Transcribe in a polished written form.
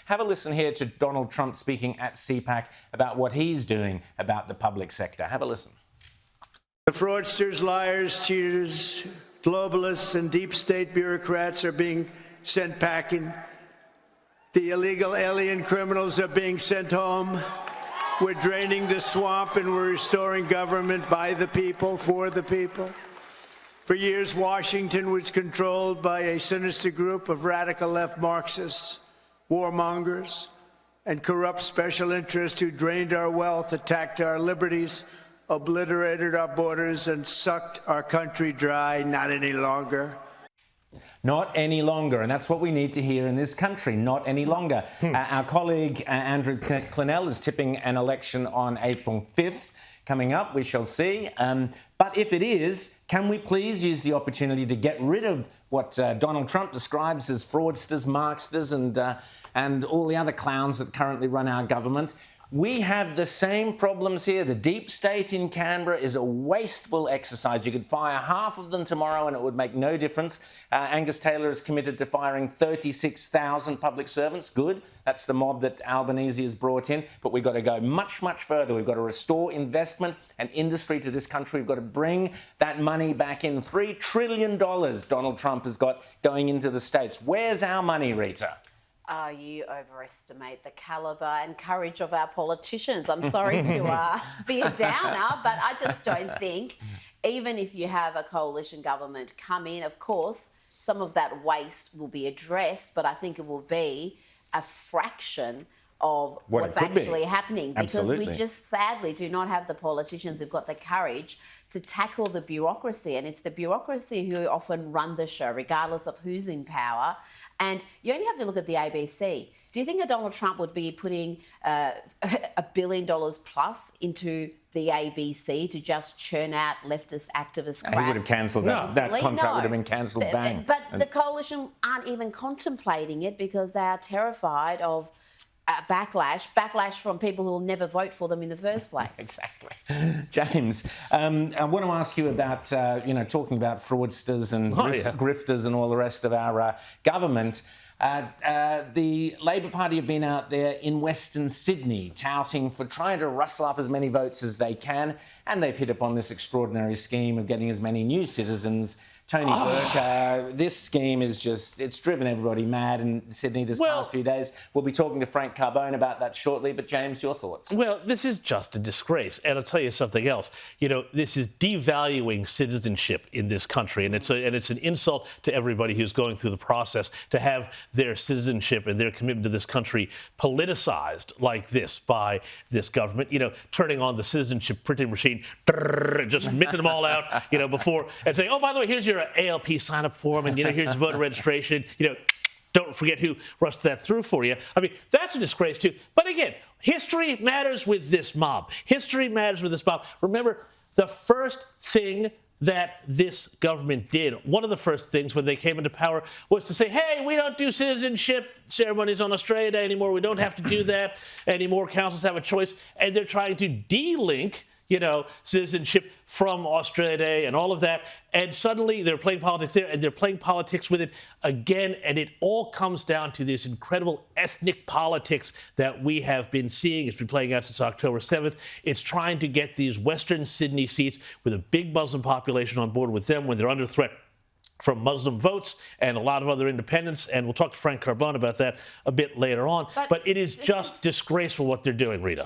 Have a listen here to Donald Trump speaking at CPAC about what he's doing about the public sector. Have a listen. The fraudsters, liars, cheaters, globalists, and deep state bureaucrats are being sent packing. The illegal alien criminals are being sent home. We're draining the swamp and we're restoring government by the people, for the people. For years, Washington was controlled by a sinister group of radical left Marxists, warmongers, and corrupt special interests who drained our wealth, attacked our liberties, obliterated our borders, and sucked our country dry. Not any longer. Not any longer, and that's what we need to hear in this country, not any longer. Our colleague Andrew Clennell is tipping an election on April 5th coming up. We shall see. But if it is, can we please use the opportunity to get rid of what Donald Trump describes as fraudsters, Marxists, and all the other clowns that currently run our government? We have the same problems here. The deep state in Canberra is a wasteful exercise. You could fire half of them tomorrow and it would make no difference. Angus Taylor is committed to firing 36,000 public servants. Good. That's the mob that Albanese has brought in. But we've got to go much, much further. We've got to restore investment and industry to this country. We've got to bring that money back in. $3 trillion Donald Trump has got going into the States. Where's our money, Rita? You overestimate the calibre and courage of our politicians. I'm sorry to be a downer, but I just don't think, even if you have a coalition government come in, of course, some of that waste will be addressed, but I think it will be a fraction of what's actually happening. Because we just sadly do not have the politicians who've got the courage to tackle the bureaucracy. And it's the bureaucracy who often run the show, regardless of who's in power. And you only have to look at the ABC. Do you think that Donald Trump would be putting $1 billion plus into the ABC to just churn out leftist activist crap? He would have cancelled that. That contract would have been cancelled, bang. But the coalition aren't even contemplating it because they are terrified of backlash from people who will never vote for them in the first place. Exactly. James, I want to ask you about, talking about fraudsters and grifters and all the rest of our government. The Labor Party have been out there in Western Sydney touting for trying to rustle up as many votes as they can, and they've hit upon this extraordinary scheme of getting as many new citizens. Tony Burke, this scheme is just, it's driven everybody mad in Sydney this past few days. We'll be talking to Frank Carbone about that shortly, but James, your thoughts? Well, this is just a disgrace. And I'll tell you something else. This is devaluing citizenship in this country. And it's an insult to everybody who's going through the process to have their citizenship and their commitment to this country politicized like this by this government, turning on the citizenship printing machine, just minting them all out, before, and saying, oh, by the way, here's your ALP sign-up form, and here's voter registration. Don't forget who rushed that through for you. I mean, that's a disgrace too. But again, history matters with this mob. History matters with this mob. Remember, the first thing that this government did, one of the first things when they came into power, was to say, hey, we don't do citizenship ceremonies on Australia Day anymore. We don't have to do that anymore. Councils have a choice. And they're trying to de-link citizenship from Australia Day and all of that. And suddenly they're playing politics there, and they're playing politics with it again. And it all comes down to this incredible ethnic politics that we have been seeing. It's been playing out since October 7th. It's trying to get these Western Sydney seats with a big Muslim population on board with them when they're under threat from Muslim votes and a lot of other independents. And we'll talk to Frank Carbone about that a bit later on. But it is just disgraceful what they're doing, Rita.